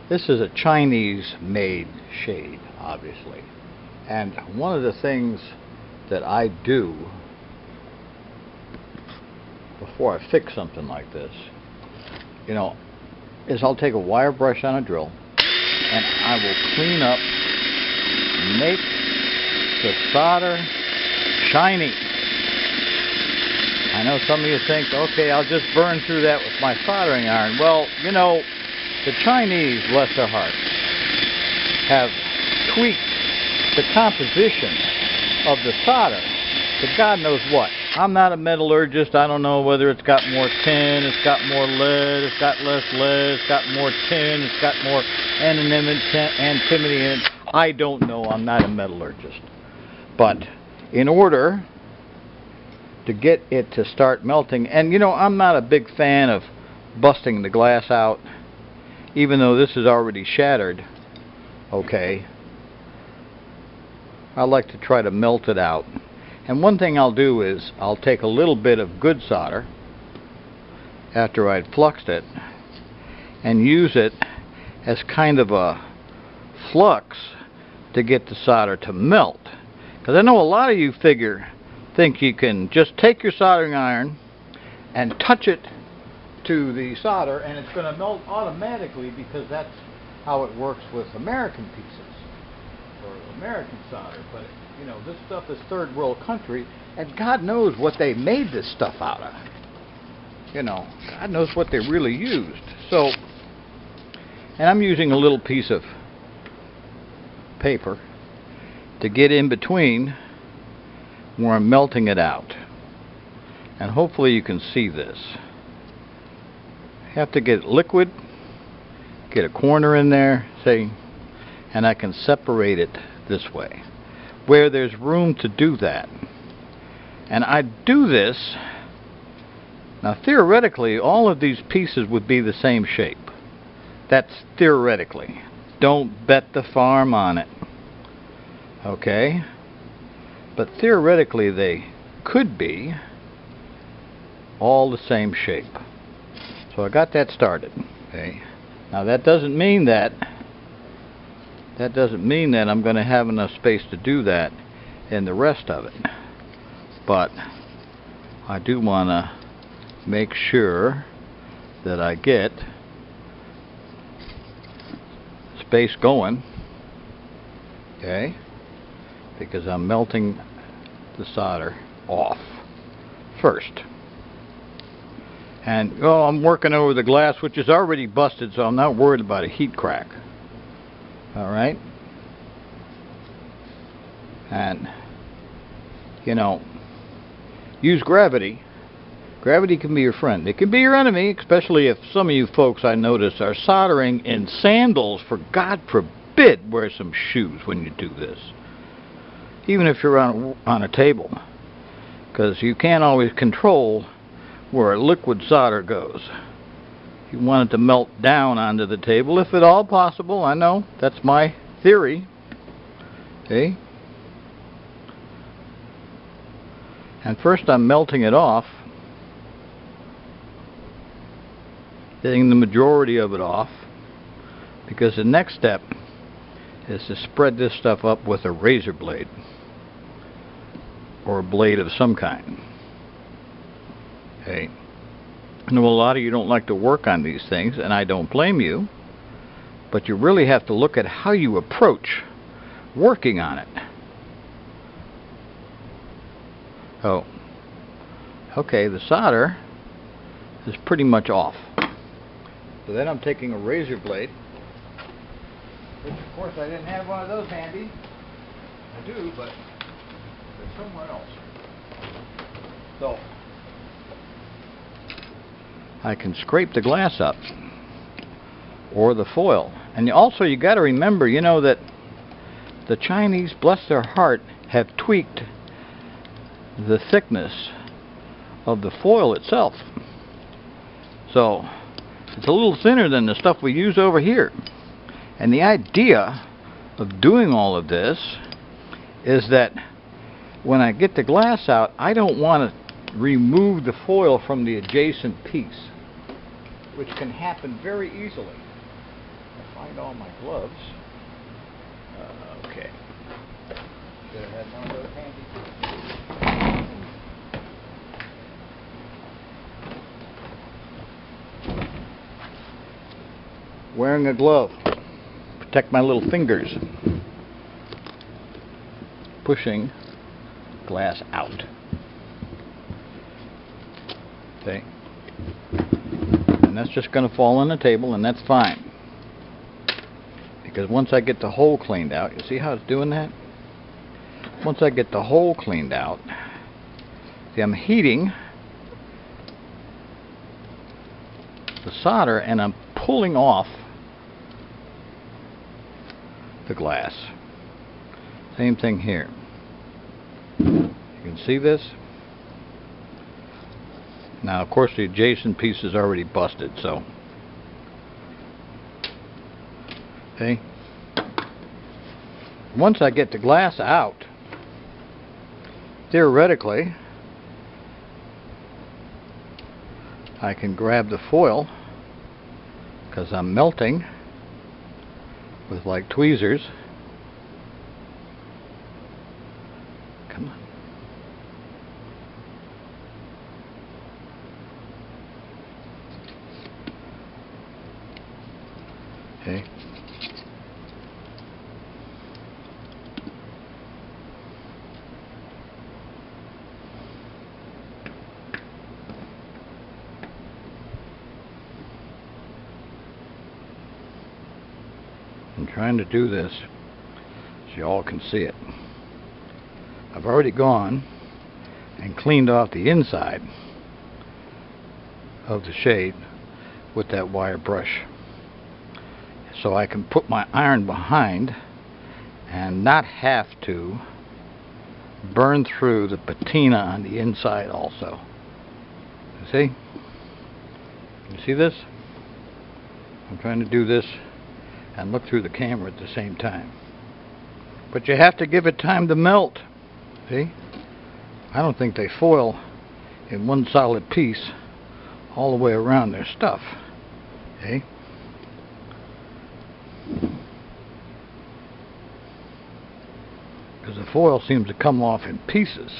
This is a Chinese-made shade, obviously. And one of the things that I do before I fix something like this, you know, is I'll take a wire brush on a drill and I will clean up, make the solder shiny. I know some of you think, okay, I'll just burn through that with my soldering iron. Well, you know, the Chinese, bless their hearts, have tweaked the composition of the solder to God knows what. I'm not a metallurgist. I don't know whether it's got more tin, it's got more lead, it's got less lead, it's got more tin, it's got more antimony in it. I don't know. I'm not a metallurgist. But in order to get it to start melting, and you know, I'm not a big fan of busting the glass out, even though this is already shattered. Okay, I like to try to melt it out. And one thing I'll do is I'll take a little bit of good solder after I'd fluxed it and use it as kind of a flux to get the solder to melt. Because I know a lot of you think you can just take your soldering iron and touch it to the solder and it's going to melt automatically, because that's how it works with American pieces or American solder. But you know, this stuff is third world country, and God knows what they made this stuff out of. You know, God knows what they really used. So, and I'm using a little piece of paper to get in between where I'm melting it out. And hopefully you can see this. You have to get it liquid, get a corner in there, say, and I can separate it this way, where there's room to do that. And I do this, now theoretically all of these pieces would be the same shape. That's theoretically. Don't bet the farm on it. Okay? But theoretically they could be all the same shape. So I got that started. Okay? Now that doesn't mean that I'm going to have enough space to do that in the rest of it. But I do want to make sure that I get space going. Okay? Because I'm melting the solder off first. And I'm working over the glass, which is already busted, so I'm not worried about a heat crack. Alright? And, you know, use gravity. Gravity can be your friend. It can be your enemy, especially if some of you folks, I notice, are soldering in sandals. For God forbid, wear some shoes when you do this. Even if you're on a table. Because you can't always control where a liquid solder goes. You want it to melt down onto the table, if at all possible. I know, that's my theory. Okay? And first I'm melting it off, getting the majority of it off, because the next step is to spread this stuff up with a razor blade, or a blade of some kind. Okay? I know a lot of you don't like to work on these things, and I don't blame you, but you really have to look at how you approach working on it. Oh, okay, the solder is pretty much off. So then I'm taking a razor blade, which of course I didn't have one of those handy. I do, but they're somewhere else. So I can scrape the glass up, or the foil. And also you got to remember, you know, that the Chinese, bless their heart, have tweaked the thickness of the foil itself. So it's a little thinner than the stuff we use over here. And the idea of doing all of this is that when I get the glass out, I don't want to remove the foil from the adjacent piece, which can happen very easily. Find all my gloves. Okay. Should have had one of those handy. Wearing a glove. Protect my little fingers. Pushing glass out. Okay. And that's just going to fall on the table, and that's fine. Because once I get the hole cleaned out, you see how it's doing that? Once I get the hole cleaned out, see, I'm heating the solder and I'm pulling off the glass. Same thing here. You can see this? Now, of course, the adjacent piece is already busted, so. Okay. Once I get the glass out, theoretically, I can grab the foil, because I'm melting with like tweezers. Come on. Okay. I'm trying to do this so you all can see it. I've already gone and cleaned off the inside of the shade with that wire brush, so I can put my iron behind and not have to burn through the patina on the inside also. You see? You see this? I'm trying to do this and look through the camera at the same time. But you have to give it time to melt. See? I don't think they foil in one solid piece all the way around their stuff. Okay? Because the foil seems to come off in pieces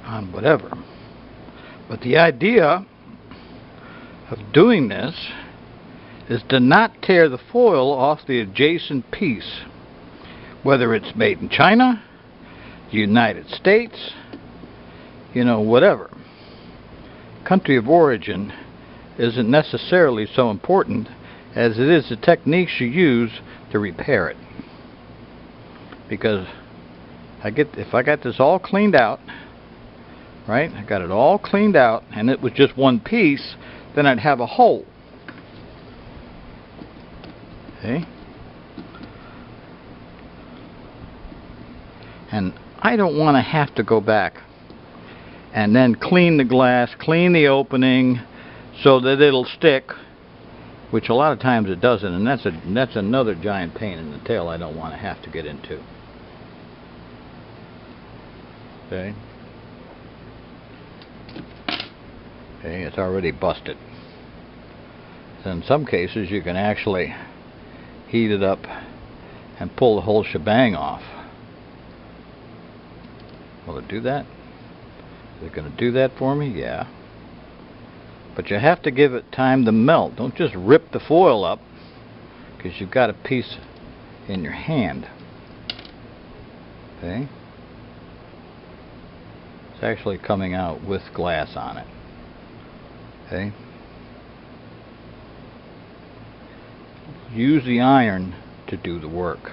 on whatever. But the idea of doing this is to not tear the foil off the adjacent piece, whether it's made in China, the United States, you know, whatever. Country of origin isn't necessarily so important as it is the techniques you use to repair it. Because if I got this all cleaned out, right? I got it all cleaned out and it was just one piece, then I'd have a hole. Okay? And I don't want to have to go back and then clean the glass, clean the opening so that it'll stick, which a lot of times it doesn't, and that's another giant pain in the tail I don't want to have to get into. Okay? Okay, it's already busted. So in some cases you can actually heat it up and pull the whole shebang off. Will it do that? Is it going to do that for me? Yeah. But you have to give it time to melt. Don't just rip the foil up, because you've got a piece in your hand. Okay? It's actually coming out with glass on it. Okay? Use the iron to do the work.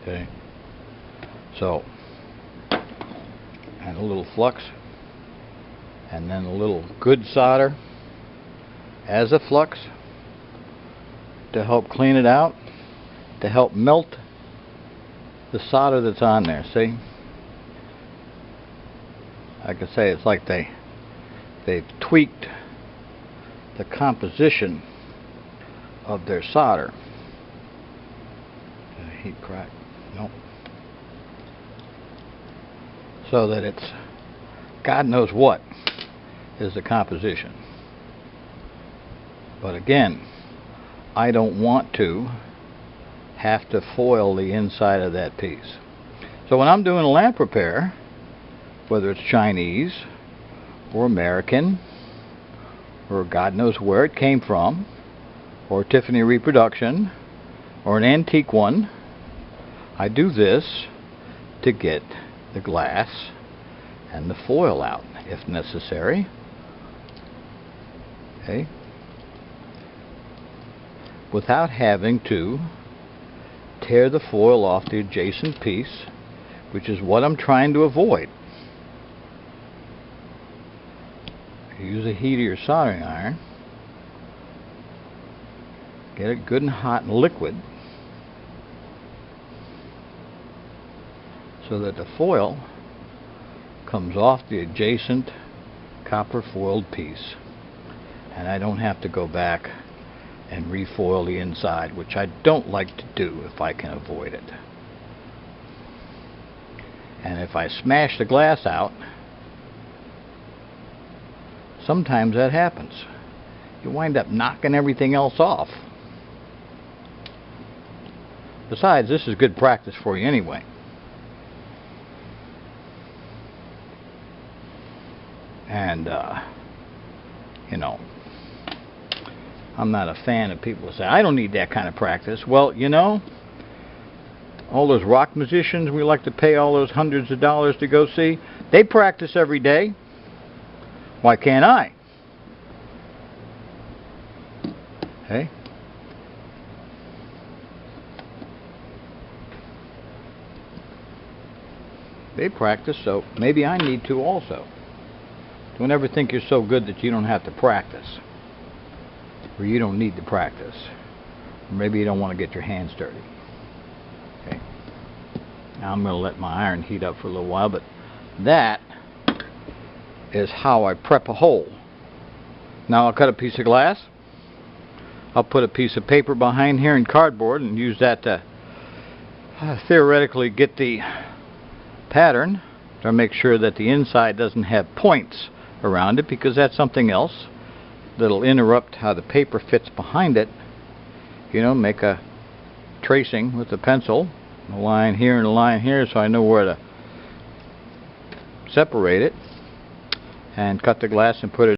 Okay? So, and a little flux, and then a little good solder as a flux to help clean it out, to help melt the solder that's on there. See? Like I say, it's like they've tweaked the composition of their solder. Heat crack. Nope. So that it's God knows what is the composition. But again, I don't want to have to foil the inside of that piece. So when I'm doing a lamp repair, whether it's Chinese or American or God knows where it came from, or Tiffany reproduction or an antique one, I do this to get the glass and the foil out if necessary. Okay, without having to tear the foil off the adjacent piece, which is what I'm trying to avoid. Use a heat of your soldering iron. Get it good and hot and liquid so that the foil comes off the adjacent copper foiled piece, and I don't have to go back and refoil the inside, which I don't like to do if I can avoid it. And if I smash the glass out, sometimes that happens. You wind up knocking everything else off. Besides, this is good practice for you anyway. And, you know, I'm not a fan of people who say, I don't need that kind of practice. Well, you know, all those rock musicians we like to pay all those hundreds of dollars to go see, they practice every day. Why can't I? Hey? They practice, so maybe I need to also. Don't ever think you're so good that you don't have to practice, or you don't need to practice, or maybe you don't want to get your hands dirty. Okay. Now I'm going to let my iron heat up for a little while, but that is how I prep a hole. Now I'll cut a piece of glass. I'll put a piece of paper behind here and cardboard and use that to theoretically get the pattern, to make sure that the inside doesn't have points around it, because that's something else that'll interrupt how the paper fits behind it. You know, make a tracing with the pencil, a line here and a line here, so I know where to separate it, and cut the glass and put it